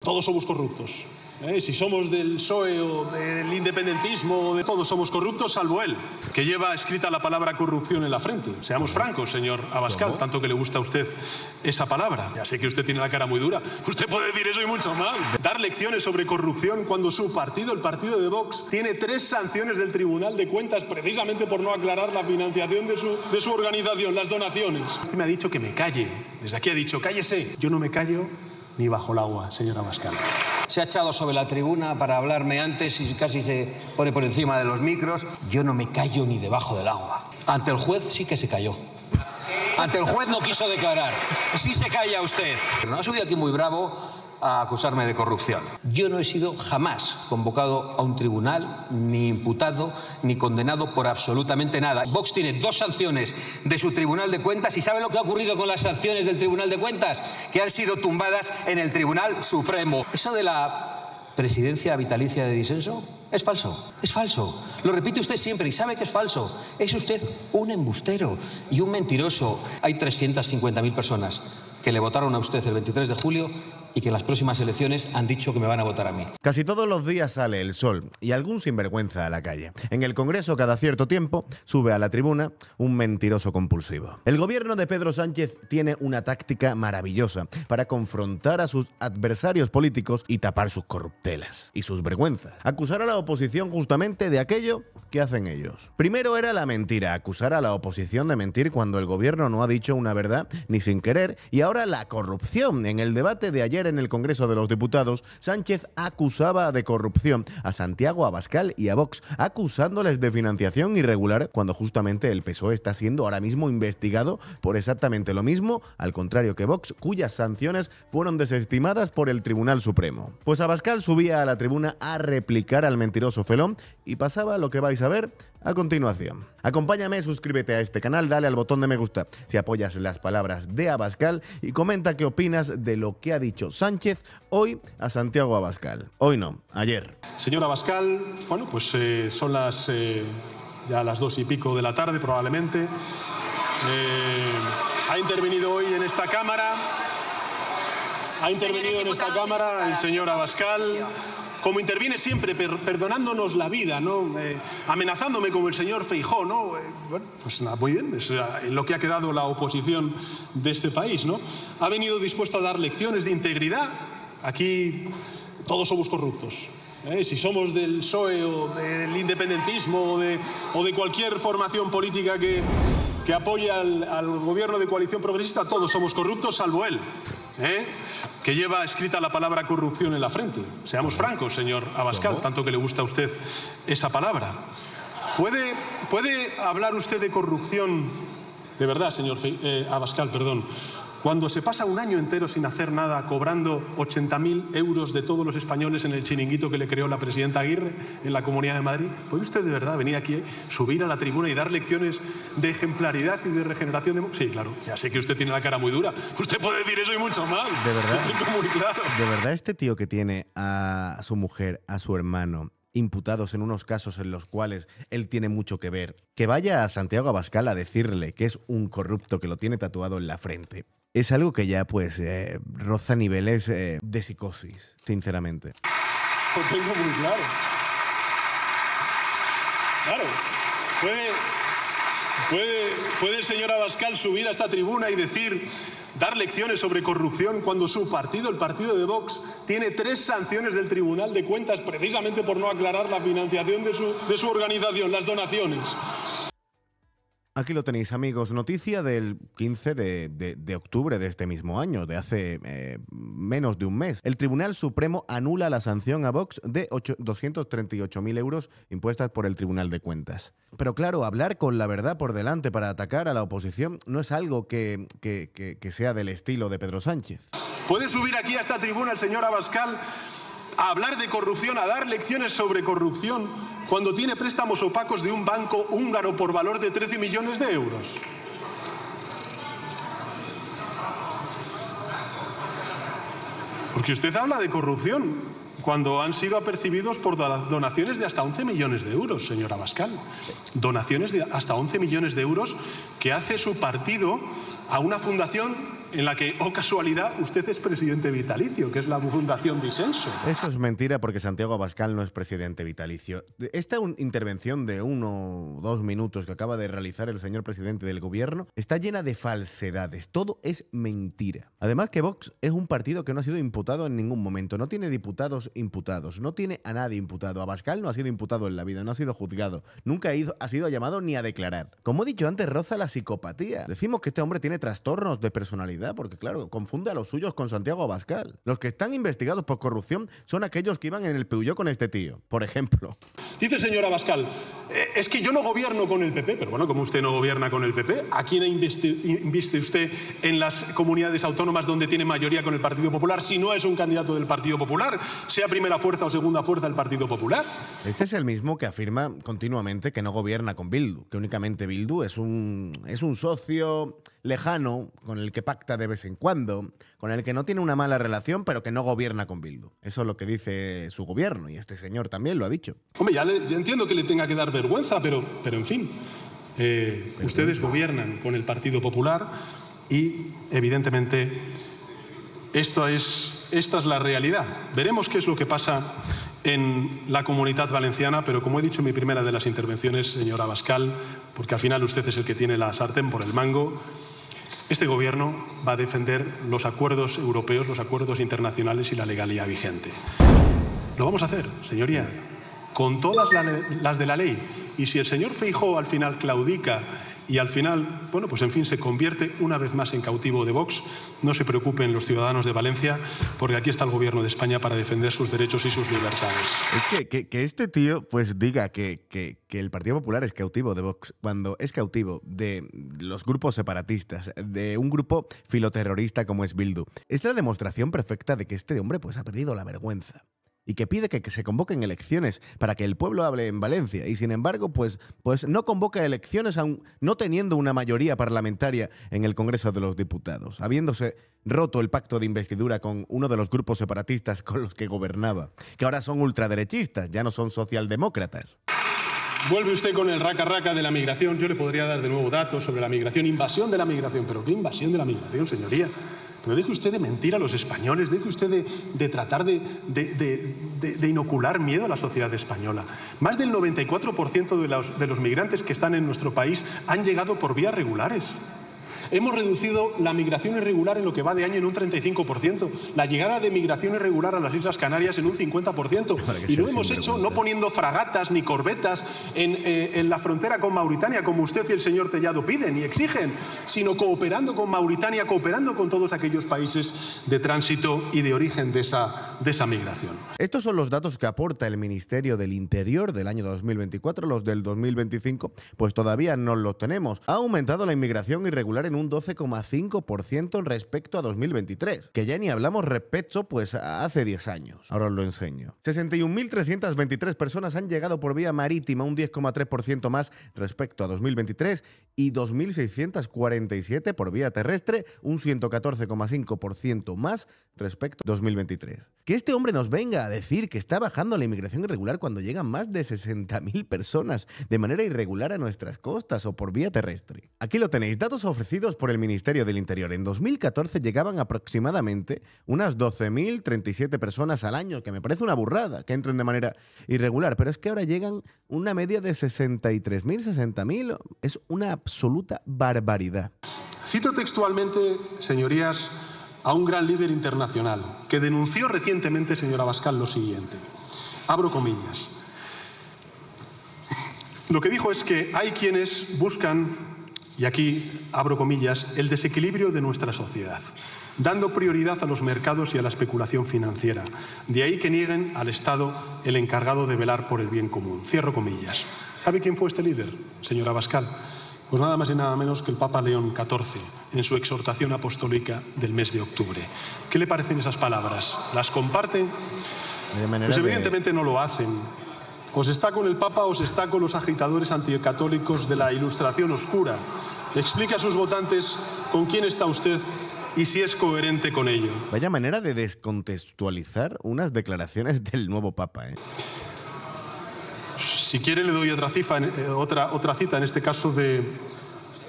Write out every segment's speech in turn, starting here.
todos somos corruptos. Si somos del PSOE o del independentismo, todos somos corruptos, salvo él, que lleva escrita la palabra corrupción en la frente. Seamos francos, señor Abascal, tanto que le gusta a usted esa palabra. Ya sé que usted tiene la cara muy dura. Usted puede decir eso y mucho más. Dar lecciones sobre corrupción cuando su partido, el partido de Vox, tiene 3 sanciones del Tribunal de Cuentas precisamente por no aclarar la financiación de su organización, las donaciones. Usted me ha dicho que me calle. Desde aquí ha dicho, cállese. Yo no me callo ni bajo el agua, señor Abascal. Se ha echado sobre la tribuna para hablarme antes y casi se pone por encima de los micros. Yo no me callo ni debajo del agua. Ante el juez sí que se cayó. Ante el juez no quiso declarar. Sí se calla usted. Pero no ha subido aquí muy bravo a acusarme de corrupción. Yo no he sido jamás convocado a un tribunal, ni imputado, ni condenado por absolutamente nada. Vox tiene 2 sanciones de su Tribunal de Cuentas y ¿sabe lo que ha ocurrido con las sanciones del Tribunal de Cuentas? Que han sido tumbadas en el Tribunal Supremo. Eso de la presidencia vitalicia de disenso es falso, es falso. Lo repite usted siempre y sabe que es falso. Es usted un embustero y un mentiroso. Hay 350.000 personas que le votaron a usted el 23 de julio y que en las próximas elecciones han dicho que me van a votar a mí. Casi todos los días sale el sol y algún sinvergüenza a la calle. En el Congreso, cada cierto tiempo, sube a la tribuna un mentiroso compulsivo. El gobierno de Pedro Sánchez tiene una táctica maravillosa para confrontar a sus adversarios políticos y tapar sus corruptelas y sus vergüenzas. Acusar a la oposición justamente de aquello que hacen ellos. Primero era la mentira, acusar a la oposición de mentir cuando el gobierno no ha dicho una verdad ni sin querer, y ahora la corrupción. En el debate de ayer en el Congreso de los Diputados, Sánchez acusaba de corrupción a Santiago Abascal y a Vox, acusándoles de financiación irregular cuando justamente el PSOE está siendo ahora mismo investigado por exactamente lo mismo, al contrario que Vox, cuyas sanciones fueron desestimadas por el Tribunal Supremo. Pues Abascal subía a la tribuna a replicar al mentiroso felón y pasaba lo que vais a ver a continuación. Acompáñame, suscríbete a este canal, dale al botón de me gusta si apoyas las palabras de Abascal y comenta qué opinas de lo que ha dicho Sánchez hoy a Santiago Abascal. Hoy no, ayer. Señor Abascal, bueno, pues son ya las 2 y pico de la tarde probablemente. Ha intervenido hoy en esta Cámara. Ha intervenido en esta Cámara el señor Abascal, como interviene siempre, perdonándonos la vida, ¿no? Amenazándome como el señor Feijóo, ¿no? Bueno, pues nada, muy bien, es en lo que ha quedado la oposición de este país, ¿no? Ha venido dispuesto a dar lecciones de integridad. Aquí todos somos corruptos. Si somos del PSOE o del independentismo o de cualquier formación política que apoya al gobierno de coalición progresista, todos somos corruptos, salvo él, que lleva escrita la palabra corrupción en la frente. Seamos francos, señor Abascal, tanto que le gusta a usted esa palabra. ¿Puede hablar usted de corrupción, de verdad, señor Abascal, perdón, cuando se pasa un año entero sin hacer nada, cobrando 80.000 euros de todos los españoles en el chiringuito que le creó la presidenta Aguirre en la Comunidad de Madrid? ¿Puede usted de verdad venir aquí, subir a la tribuna y dar lecciones de ejemplaridad y de regeneración? Sí, claro, ya sé que usted tiene la cara muy dura. Usted puede decir eso y mucho más. De verdad, muy claro. De verdad, este tío que tiene a su mujer, a su hermano, imputados en unos casos en los cuales él tiene mucho que ver, que vaya a Santiago Abascal a decirle que es un corrupto que lo tiene tatuado en la frente, es algo que ya pues roza niveles de psicosis, sinceramente. Lo tengo muy claro. Claro, puede el señor Abascal subir a esta tribuna y dar lecciones sobre corrupción cuando su partido, el partido de Vox, tiene 3 sanciones del Tribunal de Cuentas precisamente por no aclarar la financiación de su organización, las donaciones. Aquí lo tenéis, amigos, noticia del 15 de octubre de este mismo año, de hace menos de un mes. El Tribunal Supremo anula la sanción a Vox de 238.000 euros impuestas por el Tribunal de Cuentas. Pero claro, hablar con la verdad por delante para atacar a la oposición no es algo que sea del estilo de Pedro Sánchez. ¿Puede subir aquí a esta tribuna el señor Abascal a hablar de corrupción, a dar lecciones sobre corrupción, cuando tiene préstamos opacos de un banco húngaro por valor de 13 millones de euros? Porque usted habla de corrupción cuando han sido apercibidos por donaciones de hasta 11 millones de euros, señor Abascal. Donaciones de hasta 11 millones de euros que hace su partido a una fundación en la que, oh casualidad, usted es presidente vitalicio, que es la Fundación Disenso. Eso es mentira porque Santiago Abascal no es presidente vitalicio. Esta intervención de 1 o 2 minutos que acaba de realizar el señor presidente del gobierno está llena de falsedades. Todo es mentira. Además que Vox es un partido que no ha sido imputado en ningún momento. No tiene diputados imputados. No tiene a nadie imputado. Abascal no ha sido imputado en la vida. No ha sido juzgado. Nunca ha sido llamado ni a declarar. Como he dicho antes, roza la psicopatía. Decimos que este hombre tiene trastornos de personalidad porque, claro, confunde a los suyos con Santiago Abascal. Los que están investigados por corrupción son aquellos que iban en el Peugeot con este tío, por ejemplo. Dice el señor Abascal, es que yo no gobierno con el PP, pero bueno, como usted no gobierna con el PP, ¿a quién inviste usted en las comunidades autónomas donde tiene mayoría con el Partido Popular si no es un candidato del Partido Popular, sea primera fuerza o segunda fuerza del Partido Popular? Este es el mismo que afirma continuamente que no gobierna con Bildu, que únicamente Bildu es un socio lejano con el que pacta de vez en cuando, con el que no tiene una mala relación, pero que no gobierna con Bildu. Eso es lo que dice su gobierno y este señor también lo ha dicho. Hombre, ya entiendo que le tenga que dar vergüenza, pero en fin, ustedes gobiernan con el Partido Popular y, evidentemente, esta es la realidad. Veremos qué es lo que pasa en la Comunitat Valenciana, pero como he dicho en mi primera de las intervenciones, señor Abascal, porque al final usted es el que tiene la sartén por el mango, este gobierno va a defender los acuerdos europeos, los acuerdos internacionales y la legalidad vigente. Lo vamos a hacer, señoría, con todas las de la ley. Y si el señor Feijóo al final claudica y al final, bueno, pues en fin, se convierte una vez más en cautivo de Vox, no se preocupen los ciudadanos de Valencia, porque aquí está el gobierno de España para defender sus derechos y sus libertades. Es que este tío pues diga que el Partido Popular es cautivo de Vox cuando es cautivo de los grupos separatistas, de un grupo filoterrorista como es Bildu. Es la demostración perfecta de que este hombre pues ha perdido la vergüenza. Y que pide que se convoquen elecciones para que el pueblo hable en Valencia. Y sin embargo, pues no convoca elecciones aún no teniendo una mayoría parlamentaria en el Congreso de los Diputados, habiéndose roto el pacto de investidura con uno de los grupos separatistas con los que gobernaba, que ahora son ultraderechistas, ya no son socialdemócratas. Vuelve usted con el raca-raca de la migración. Yo le podría dar de nuevo datos sobre la migración, invasión de la migración. ¿Pero qué invasión de la migración, señoría? Pero deje usted de mentir a los españoles, deje usted de tratar de inocular miedo a la sociedad española. Más del 94% de los migrantes que están en nuestro país han llegado por vías regulares. Hemos reducido la migración irregular en lo que va de año en un 35%, la llegada de migración irregular a las Islas Canarias en un 50%. Y lo hemos hecho no poniendo fragatas ni corbetas en la frontera con Mauritania, como usted y el señor Tellado piden y exigen, sino cooperando con Mauritania, cooperando con todos aquellos países de tránsito y de origen de esa migración. Estos son los datos que aporta el Ministerio del Interior del año 2024, los del 2025, pues todavía no los tenemos. Ha aumentado la inmigración irregular en un 12,5% respecto a 2023, que ya ni hablamos respecto pues a hace 10 años. Ahora os lo enseño. 61.323 personas han llegado por vía marítima, un 10,3% más respecto a 2023, y 2.647 por vía terrestre, un 114,5% más respecto a 2023. Que este hombre nos venga a decir que está bajando la inmigración irregular cuando llegan más de 60.000 personas de manera irregular a nuestras costas o por vía terrestre. Aquí lo tenéis, datos ofrecidos por el Ministerio del Interior. En 2014 llegaban aproximadamente unas 12.037 personas al año, que me parece una burrada que entren de manera irregular, pero es que ahora llegan una media de 63.000, 60.000. Es una absoluta barbaridad. Cito textualmente, señorías, a un gran líder internacional que denunció recientemente, señor Abascal, lo siguiente. Abro comillas. Lo que dijo es que hay quienes buscan, y aquí abro comillas, el desequilibrio de nuestra sociedad, dando prioridad a los mercados y a la especulación financiera. De ahí que nieguen al Estado el encargado de velar por el bien común. Cierro comillas. ¿Sabe quién fue este líder, señor Abascal? Pues nada más y nada menos que el Papa León XIV, en su exhortación apostólica del mes de octubre. ¿Qué le parecen esas palabras? ¿Las comparten? Pues evidentemente no lo hacen. ¿Os está con el Papa o os está con los agitadores anticatólicos de la Ilustración oscura? Explique a sus votantes con quién está usted y si es coherente con ello. Vaya manera de descontextualizar unas declaraciones del nuevo Papa, ¿eh? Si quiere le doy otra cita, en este caso de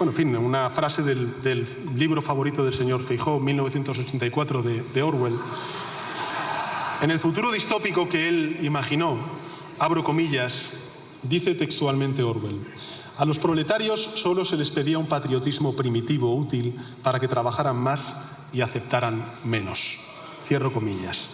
bueno, en fin, una frase del libro favorito del señor Feijóo, 1984, de Orwell. En el futuro distópico que él imaginó, abro comillas, dice textualmente Orwell: a los proletarios solo se les pedía un patriotismo primitivo útil para que trabajaran más y aceptaran menos. Cierro comillas.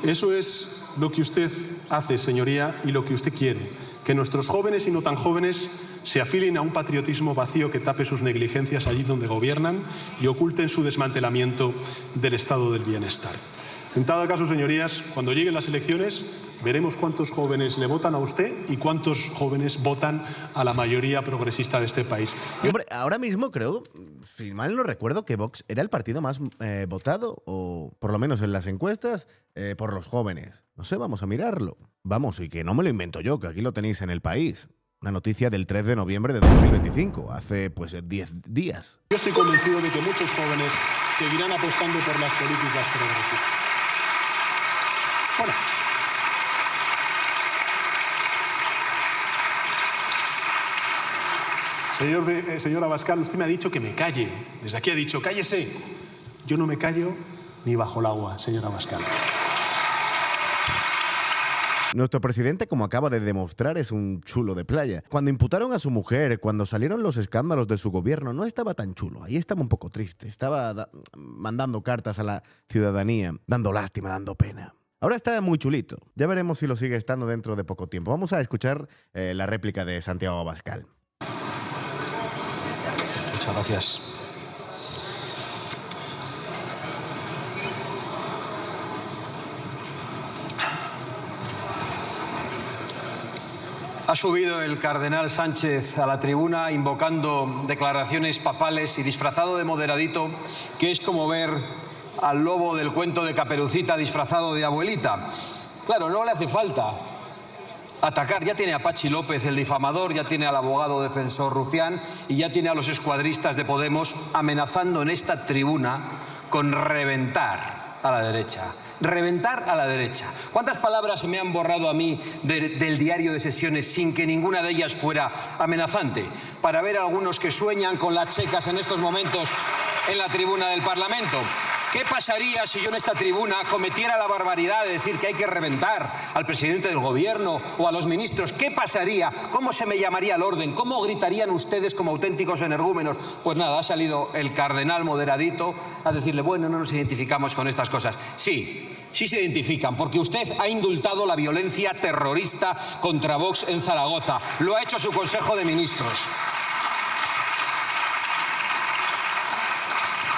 Eso es lo que usted hace, señoría, y lo que usted quiere, que nuestros jóvenes y no tan jóvenes se afilien a un patriotismo vacío que tape sus negligencias allí donde gobiernan y oculten su desmantelamiento del estado del bienestar. En todo caso, señorías, cuando lleguen las elecciones, veremos cuántos jóvenes le votan a usted y cuántos jóvenes votan a la mayoría progresista de este país. Hombre, ahora mismo creo, si mal no recuerdo, que Vox era el partido más votado, o por lo menos en las encuestas, por los jóvenes. No sé, vamos a mirarlo. Vamos, y que no me lo invento yo, que aquí lo tenéis en El País. Una noticia del 3 de noviembre de 2025, hace pues 10 días. Yo estoy convencido de que muchos jóvenes seguirán apostando por las políticas progresistas. Bueno. Señor Abascal, usted me ha dicho que me calle. Desde aquí ha dicho, cállese. Yo no me callo ni bajo el agua, señor Abascal. Nuestro presidente, como acaba de demostrar, es un chulo de playa. Cuando imputaron a su mujer, cuando salieron los escándalos de su gobierno, no estaba tan chulo. Ahí estaba un poco triste. Estaba mandando cartas a la ciudadanía, dando lástima, dando pena. Ahora está muy chulito. Ya veremos si lo sigue estando dentro de poco tiempo. Vamos a escuchar la réplica de Santiago Abascal. Muchas gracias. Ha subido el cardenal Sánchez a la tribuna invocando declaraciones papales y disfrazado de moderadito, que es como ver al lobo del cuento de Caperucita disfrazado de abuelita. Claro, no le hace falta atacar. Ya tiene a Pachi López, el difamador, ya tiene al abogado defensor Rufián y ya tiene a los escuadristas de Podemos amenazando en esta tribuna con reventar a la derecha. Reventar a la derecha. ¿Cuántas palabras se me han borrado a mí del diario de sesiones sin que ninguna de ellas fuera amenazante? Para ver a algunos que sueñan con las checas en estos momentos en la tribuna del Parlamento. ¿Qué pasaría si yo en esta tribuna cometiera la barbaridad de decir que hay que reventar al presidente del gobierno o a los ministros? ¿Qué pasaría? ¿Cómo se me llamaría al orden? ¿Cómo gritarían ustedes como auténticos energúmenos? Pues nada, ha salido el cardenal moderadito a decirle, bueno, no nos identificamos con estas cosas. Sí, sí se identifican, porque usted ha indultado la violencia terrorista contra Vox en Zaragoza. Lo ha hecho su Consejo de Ministros.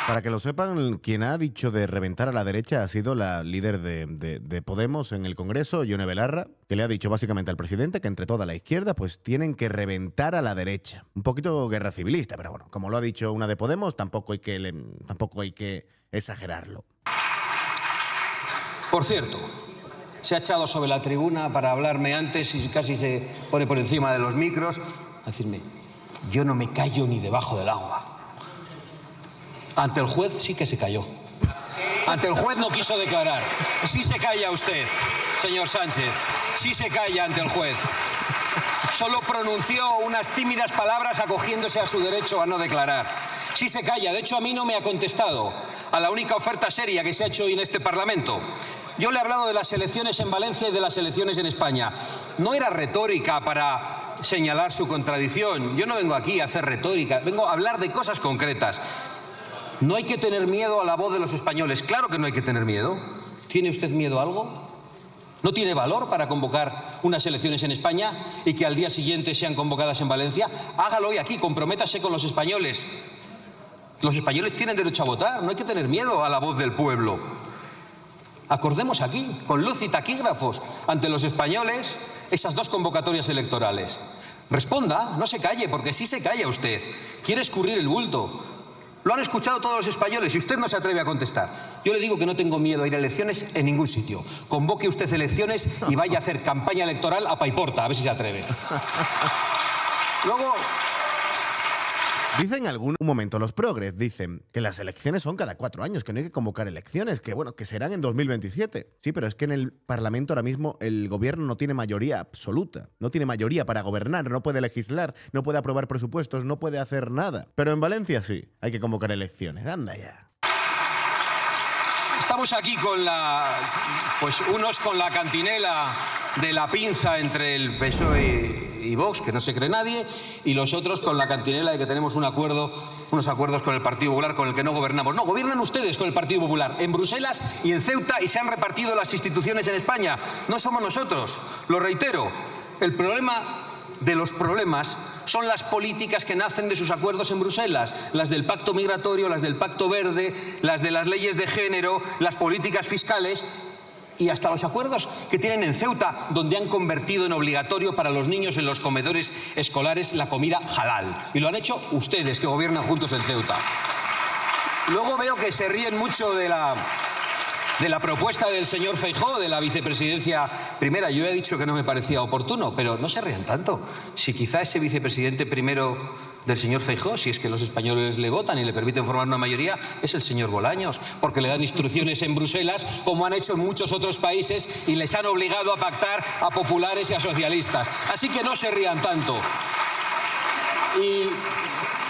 Para que lo sepan, quien ha dicho de reventar a la derecha ha sido la líder de Podemos en el Congreso, Ione Belarra, que le ha dicho básicamente al presidente que entre toda la izquierda pues tienen que reventar a la derecha. Un poquito guerra civilista, pero bueno, como lo ha dicho una de Podemos, tampoco hay que exagerarlo. Por cierto, se ha echado sobre la tribuna para hablarme antes y casi se pone por encima de los micros a decirme, yo no me callo ni debajo del agua. Ante el juez sí que se cayó. Ante el juez no quiso declarar. Sí se calla usted, señor Sánchez. Sí se calla ante el juez. Solo pronunció unas tímidas palabras acogiéndose a su derecho a no declarar. Sí se calla. De hecho, a mí no me ha contestado a la única oferta seria que se ha hecho hoy en este Parlamento. Yo le he hablado de las elecciones en Valencia y de las elecciones en España. No era retórica para señalar su contradicción. Yo no vengo aquí a hacer retórica. Vengo a hablar de cosas concretas. No hay que tener miedo a la voz de los españoles. Claro que no hay que tener miedo. ¿Tiene usted miedo a algo? ¿No tiene valor para convocar unas elecciones en España y que al día siguiente sean convocadas en Valencia? Hágalo hoy aquí, comprométase con los españoles. Los españoles tienen derecho a votar, no hay que tener miedo a la voz del pueblo. Acordemos aquí, con luz y taquígrafos, ante los españoles, esas dos convocatorias electorales. Responda, no se calle, porque sí se calla usted. Quiere escurrir el bulto. Lo han escuchado todos los españoles y usted no se atreve a contestar. Yo le digo que no tengo miedo a ir a elecciones en ningún sitio. Convoque usted elecciones y vaya a hacer campaña electoral a Paiporta, a ver si se atreve. Luego, Dicen un momento los progres, dicen que las elecciones son cada 4 años, que no hay que convocar elecciones, que bueno, que serán en 2027. Sí, pero es que en el Parlamento ahora mismo el gobierno no tiene mayoría absoluta, no tiene mayoría para gobernar, no puede legislar, no puede aprobar presupuestos, no puede hacer nada. Pero en Valencia sí, hay que convocar elecciones. Anda ya. Estamos aquí con unos con la cantinela de la pinza entre el PSOE y Vox, que no se cree nadie, y los otros con la cantinela de que tenemos unos acuerdos con el Partido Popular con el que no gobernamos. No, gobiernan ustedes con el Partido Popular en Bruselas y en Ceuta y se han repartido las instituciones en España. No somos nosotros, lo reitero. El problema de los problemas son las políticas que nacen de sus acuerdos en Bruselas, las del pacto migratorio, las del pacto verde, las de las leyes de género, las políticas fiscales y hasta los acuerdos que tienen en Ceuta, donde han convertido en obligatorio para los niños en los comedores escolares la comida halal. Y lo han hecho ustedes, que gobiernan juntos en Ceuta. Luego veo que se ríen mucho de la propuesta del señor Feijóo de la vicepresidencia primera. Yo he dicho que no me parecía oportuno, pero no se rían tanto. Si quizá ese vicepresidente primero del señor Feijóo, si es que los españoles le votan y le permiten formar una mayoría, es el señor Bolaños, porque le dan instrucciones en Bruselas, como han hecho en muchos otros países, y les han obligado a pactar a populares y a socialistas. Así que no se rían tanto. Y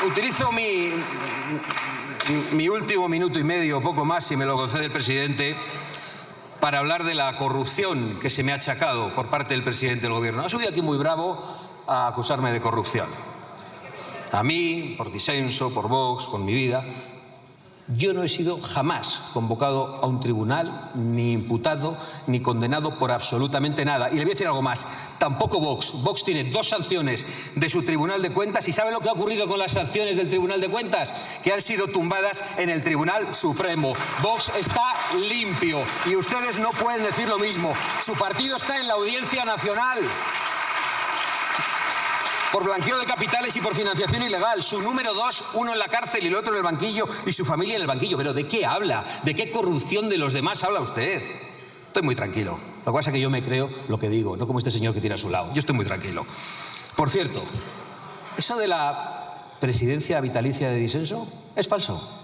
utilizo mi último minuto y medio, poco más, si me lo concede el presidente, para hablar de la corrupción que se me ha achacado por parte del presidente del gobierno. Ha subido aquí muy bravo a acusarme de corrupción. A mí, por disenso, por Vox, con mi vida. Yo no he sido jamás convocado a un tribunal, ni imputado, ni condenado por absolutamente nada. Y le voy a decir algo más. Tampoco Vox. Vox tiene 2 sanciones de su Tribunal de Cuentas. ¿Y sabe lo que ha ocurrido con las sanciones del Tribunal de Cuentas? Que han sido tumbadas en el Tribunal Supremo. Vox está limpio. Y ustedes no pueden decir lo mismo. Su partido está en la Audiencia Nacional por blanqueo de capitales y por financiación ilegal. Su número 2, uno en la cárcel y el otro en el banquillo, y su familia en el banquillo. ¿Pero de qué habla? ¿De qué corrupción de los demás habla usted? Estoy muy tranquilo. Lo que pasa es que yo me creo lo que digo, no como este señor que tiene a su lado. Yo estoy muy tranquilo. Por cierto, eso de la presidencia vitalicia de disenso es falso.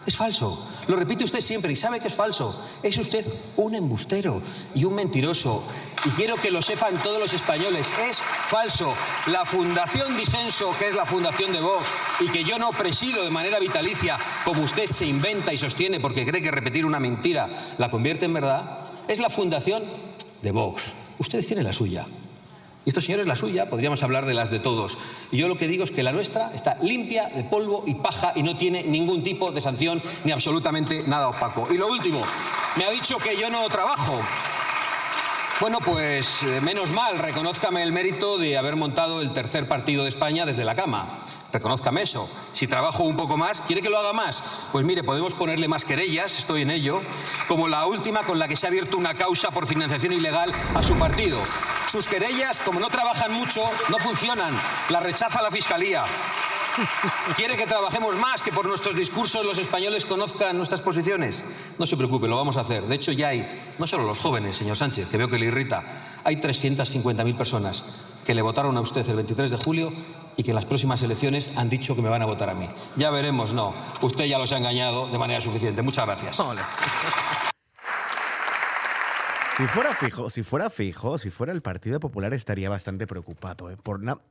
Es falso. Lo repite usted siempre y sabe que es falso. Es usted un embustero y un mentiroso. Y quiero que lo sepan todos los españoles. Es falso. La Fundación Disenso, que es la fundación de Vox, y que yo no presido de manera vitalicia, como usted se inventa y sostiene porque cree que repetir una mentira la convierte en verdad, es la fundación de Vox. Ustedes tienen la suya. Y estos señores la suya, podríamos hablar de las de todos. Y yo lo que digo es que la nuestra está limpia de polvo y paja y no tiene ningún tipo de sanción ni absolutamente nada opaco. Y lo último, me ha dicho que yo no trabajo. Bueno, pues menos mal, reconózcame el mérito de haber montado el tercer partido de España desde la cama. Reconózcame eso. Si trabajo un poco más, ¿quiere que lo haga más? Pues mire, podemos ponerle más querellas, estoy en ello, como la última con la que se ha abierto una causa por financiación ilegal a su partido. Sus querellas, como no trabajan mucho, no funcionan. Las rechaza la Fiscalía. ¿Quiere que trabajemos más, que por nuestros discursos los españoles conozcan nuestras posiciones? No se preocupe, lo vamos a hacer. De hecho, ya hay, no solo los jóvenes, señor Sánchez, que veo que le irrita, hay 350.000 personas que le votaron a usted el 23 de julio y que en las próximas elecciones han dicho que me van a votar a mí. Ya veremos, no. Usted ya los ha engañado de manera suficiente. Muchas gracias. Ole. Si fuera el Partido Popular estaría bastante preocupado,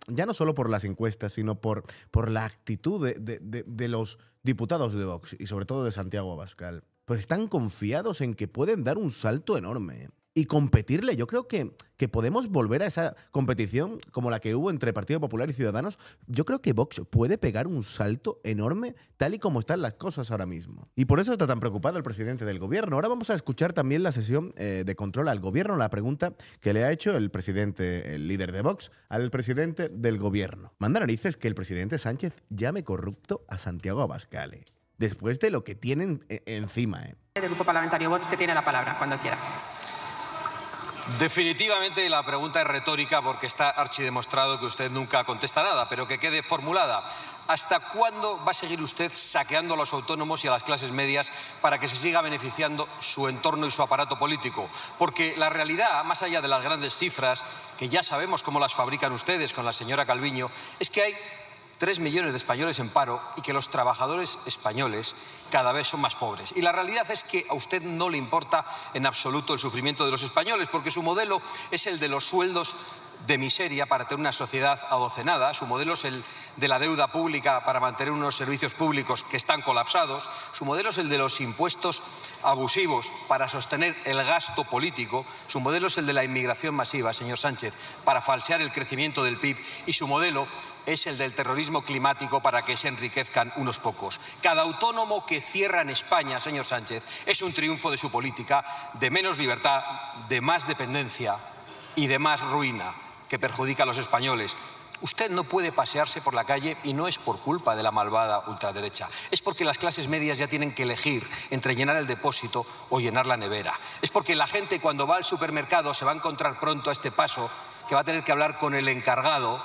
ya no solo por las encuestas, sino por la actitud de los diputados de Vox y sobre todo de Santiago Abascal. Pues están confiados en que pueden dar un salto enorme y competirle. Yo creo que podemos volver a esa competición como la que hubo entre Partido Popular y Ciudadanos. Yo creo que Vox puede pegar un salto enorme tal y como están las cosas ahora mismo. Y por eso está tan preocupado el presidente del gobierno. Ahora vamos a escuchar también la sesión de control al gobierno, la pregunta que le ha hecho el líder de Vox, al presidente del gobierno. Manda narices que el presidente Sánchez llame corrupto a Santiago Abascal, después de lo que tienen encima. Del Grupo Parlamentario Vox, que tiene la palabra, cuando quiera. Definitivamente la pregunta es retórica porque está archidemostrado que usted nunca contesta nada, pero que quede formulada. ¿Hasta cuándo va a seguir usted saqueando a los autónomos y a las clases medias para que se siga beneficiando su entorno y su aparato político? Porque la realidad, más allá de las grandes cifras, que ya sabemos cómo las fabrican ustedes con la señora Calviño, es que hay 3 millones de españoles en paro y que los trabajadores españoles cada vez son más pobres. Y la realidad es que a usted no le importa en absoluto el sufrimiento de los españoles, porque su modelo es el de los sueldos de miseria para tener una sociedad adocenada, su modelo es el de la deuda pública para mantener unos servicios públicos que están colapsados, su modelo es el de los impuestos abusivos para sostener el gasto político, su modelo es el de la inmigración masiva, señor Sánchez, para falsear el crecimiento del PIB, y su modelo es el del terrorismo climático para que se enriquezcan unos pocos. Cada autónomo que cierra en España, señor Sánchez, es un triunfo de su política de menos libertad, de más dependencia y de más ruina, que perjudica a los españoles. Usted no puede pasearse por la calle y no es por culpa de la malvada ultraderecha. Es porque las clases medias ya tienen que elegir entre llenar el depósito o llenar la nevera. Es porque la gente cuando va al supermercado se va a encontrar pronto a este paso que va a tener que hablar con el encargado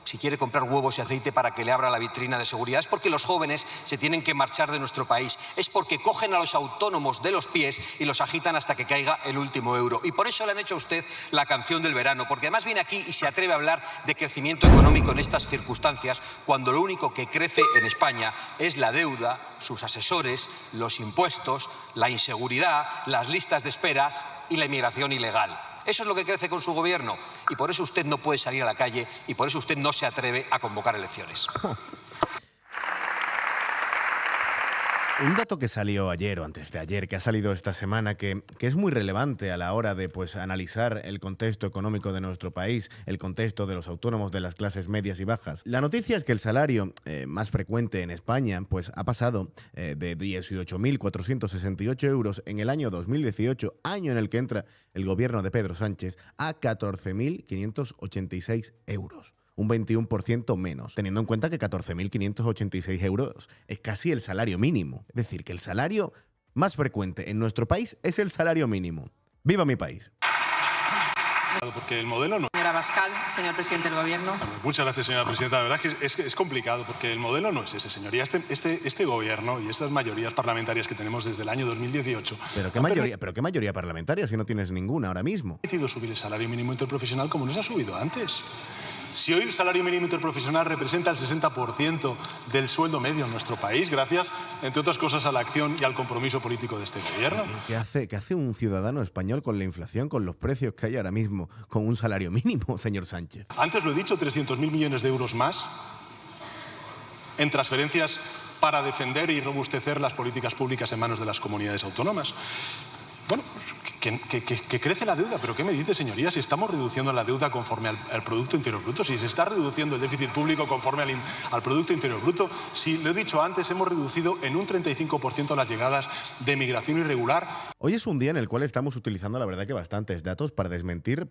si quiere comprar huevos y aceite para que le abra la vitrina de seguridad. Es porque los jóvenes se tienen que marchar de nuestro país. Es porque cogen a los autónomos de los pies y los agitan hasta que caiga el último euro. Y por eso le han hecho a usted la canción del verano, porque además viene aquí y se atreve a hablar de crecimiento económico en estas circunstancias, cuando lo único que crece en España es la deuda, sus asesores, los impuestos, la inseguridad, las listas de esperas y la inmigración ilegal. Eso es lo que crece con su gobierno y por eso usted no puede salir a la calle y por eso usted no se atreve a convocar elecciones. Un dato que salió ayer o antes de ayer, que ha salido esta semana, que es muy relevante a la hora de analizar el contexto económico de nuestro país, el contexto de los autónomos de las clases medias y bajas. La noticia es que el salario más frecuente en España ha pasado de 18.468 euros en el año 2018, año en el que entra el gobierno de Pedro Sánchez, a 14.586 euros. Un 21% menos, teniendo en cuenta que 14.586 euros es casi el salario mínimo. Es decir, que el salario más frecuente en nuestro país es el salario mínimo. ¡Viva mi país! Porque el modelo no... Señora Abascal, señor presidente del Gobierno. Muchas gracias, señora presidenta. La verdad es que es complicado, porque el modelo no es ese, señoría. Este gobierno y estas mayorías parlamentarias que tenemos desde el año 2018... ¿Pero qué mayoría parlamentaria si no tienes ninguna ahora mismo? Ha decidido subir el salario mínimo interprofesional como no se ha subido antes. Si hoy el salario mínimo interprofesional representa el 60% del sueldo medio en nuestro país, gracias, entre otras cosas, a la acción y al compromiso político de este gobierno. ¿Qué hace un ciudadano español con la inflación, con los precios que hay ahora mismo, con un salario mínimo, señor Sánchez? Antes lo he dicho, 300.000 millones de euros más en transferencias para defender y robustecer las políticas públicas en manos de las comunidades autónomas. Bueno, que crece la deuda, pero ¿qué me dice, señoría? Si estamos reduciendo la deuda conforme al Producto Interior Bruto, si se está reduciendo el déficit público conforme al Producto Interior Bruto, si, lo he dicho antes, hemos reducido en un 35% las llegadas de migración irregular. Hoy es un día en el cual estamos utilizando, la verdad, que bastantes datos para desmentir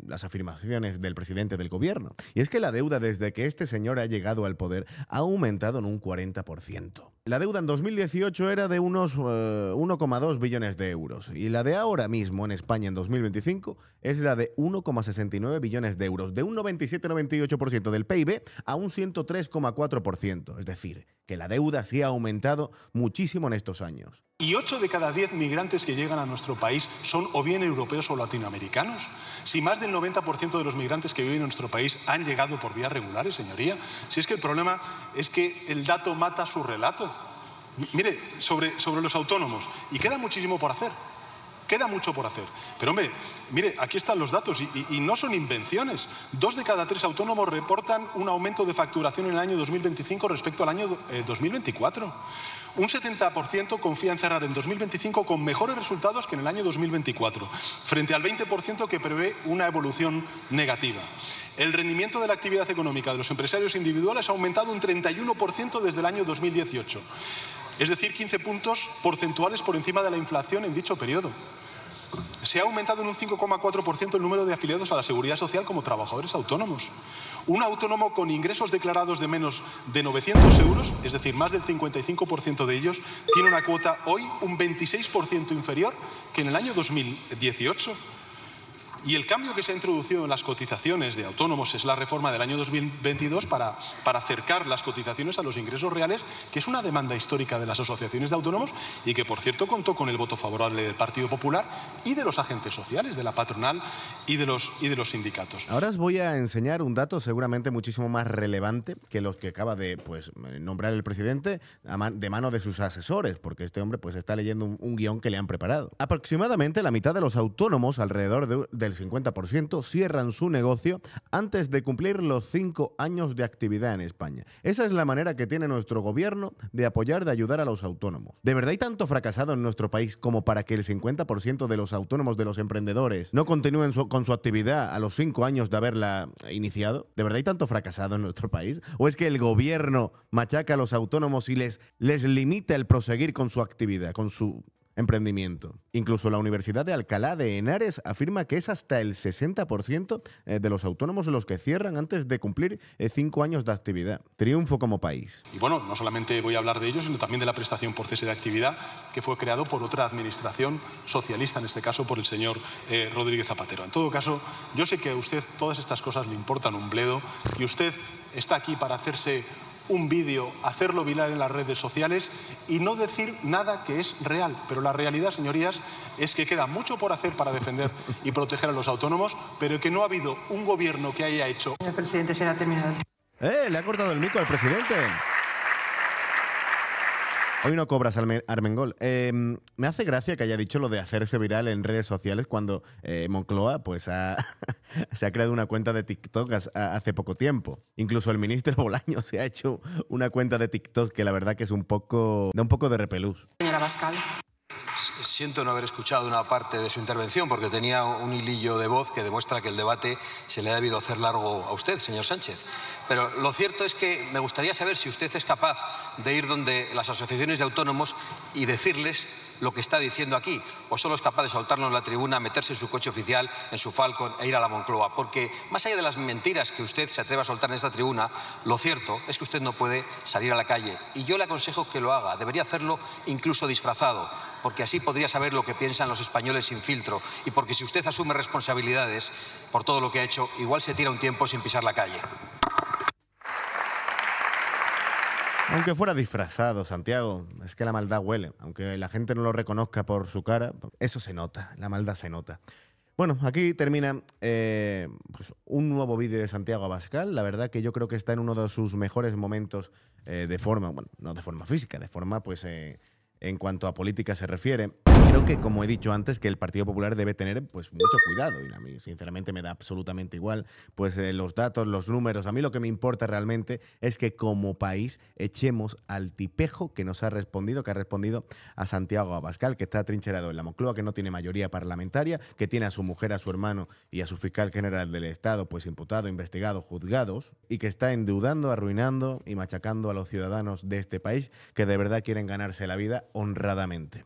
las afirmaciones del presidente del gobierno. Y es que la deuda, desde que este señor ha llegado al poder, ha aumentado en un 40%. La deuda en 2018 era de unos 1,2 billones de euros y la de ahora mismo en España en 2025 es la de 1,69 billones de euros, de un 97-98% del PIB a un 103,4%. Es decir, que la deuda sí ha aumentado muchísimo en estos años. Y 8 de cada 10 migrantes que llegan a nuestro país son o bien europeos o latinoamericanos. Si más del 90% de los migrantes que viven en nuestro país han llegado por vías regulares, señoría. Si es que el problema es que el dato mata su relato. Mire, sobre los autónomos, y queda muchísimo por hacer. Queda mucho por hacer. Pero, hombre, mire, aquí están los datos y no son invenciones. 2 de cada 3 autónomos reportan un aumento de facturación en el año 2025 respecto al año 2024. Un 70% confía en cerrar en 2025 con mejores resultados que en el año 2024, frente al 20% que prevé una evolución negativa. El rendimiento de la actividad económica de los empresarios individuales ha aumentado un 31% desde el año 2018. Es decir, 15 puntos porcentuales por encima de la inflación en dicho periodo. Se ha aumentado en un 5,4% el número de afiliados a la Seguridad Social como trabajadores autónomos. Un autónomo con ingresos declarados de menos de 900 euros, es decir, más del 55% de ellos, tiene una cuota hoy un 26% inferior que en el año 2018. Y el cambio que se ha introducido en las cotizaciones de autónomos es la reforma del año 2022 para acercar las cotizaciones a los ingresos reales, que es una demanda histórica de las asociaciones de autónomos y que, por cierto, contó con el voto favorable del Partido Popular y de los agentes sociales, de la patronal y de los sindicatos. Ahora os voy a enseñar un dato seguramente muchísimo más relevante que los que acaba de nombrar el presidente de mano de sus asesores, porque este hombre está leyendo un guión que le han preparado. Aproximadamente la mitad de los autónomos, alrededor del 50%, cierran su negocio antes de cumplir los 5 años de actividad en España. Esa es la manera que tiene nuestro gobierno de apoyar, de ayudar a los autónomos. ¿De verdad hay tanto fracasado en nuestro país como para que el 50% de los autónomos, de los emprendedores, no continúen con su actividad a los 5 años de haberla iniciado? ¿De verdad hay tanto fracasado en nuestro país? ¿O es que el gobierno machaca a los autónomos y les limita el proseguir con su actividad, con su emprendimiento? Incluso la Universidad de Alcalá de Henares afirma que es hasta el 60% de los autónomos los que cierran antes de cumplir 5 años de actividad. Triunfo como país. Y bueno, no solamente voy a hablar de ello, sino también de la prestación por cese de actividad, que fue creado por otra administración socialista, en este caso por el señor Rodríguez Zapatero. En todo caso, yo sé que a usted todas estas cosas le importan un bledo y usted está aquí para hacerse un vídeo, hacerlo viral en las redes sociales y no decir nada que es real. Pero la realidad, señorías, es que queda mucho por hacer para defender y proteger a los autónomos, pero que no ha habido un gobierno que haya hecho... Señor presidente, se ha terminado el tiempo. Le ha cortado el micro al presidente. Hoy no cobras, Armengol. Me hace gracia que haya dicho lo de hacerse viral en redes sociales cuando Moncloa se ha creado una cuenta de TikTok hace poco tiempo. Incluso el ministro Bolaños se ha hecho una cuenta de TikTok que la verdad que es da un poco de repelús. Señora Abascal. Siento no haber escuchado una parte de su intervención porque tenía un hilillo de voz que demuestra que el debate se le ha debido hacer largo a usted, señor Sánchez. Pero lo cierto es que me gustaría saber si usted es capaz de ir donde las asociaciones de autónomos y decirles lo que está diciendo aquí, o solo es capaz de soltarlo en la tribuna, meterse en su coche oficial, en su Falcon e ir a la Moncloa. Porque más allá de las mentiras que usted se atreve a soltar en esta tribuna, lo cierto es que usted no puede salir a la calle. Y yo le aconsejo que lo haga. Debería hacerlo incluso disfrazado, porque así podría saber lo que piensan los españoles sin filtro. Y porque si usted asume responsabilidades por todo lo que ha hecho, igual se tira un tiempo sin pisar la calle. Aunque fuera disfrazado, Santiago, es que la maldad huele. Aunque la gente no lo reconozca por su cara, eso se nota, la maldad se nota. Bueno, aquí termina un nuevo vídeo de Santiago Abascal. La verdad que yo creo que está en uno de sus mejores momentos de forma, bueno, no de forma física, de forma en cuanto a política se refiere. Creo que, como he dicho antes, que el Partido Popular debe tener mucho cuidado, y a mí sinceramente me da absolutamente igual los datos, los números. A mí lo que me importa realmente es que como país echemos al tipejo que nos ha respondido, que ha respondido a Santiago Abascal, que está atrincherado en la Moncloa, que no tiene mayoría parlamentaria, que tiene a su mujer, a su hermano y a su fiscal general del Estado imputado, investigado, juzgados, y que está endeudando, arruinando y machacando a los ciudadanos de este país que de verdad quieren ganarse la vida honradamente.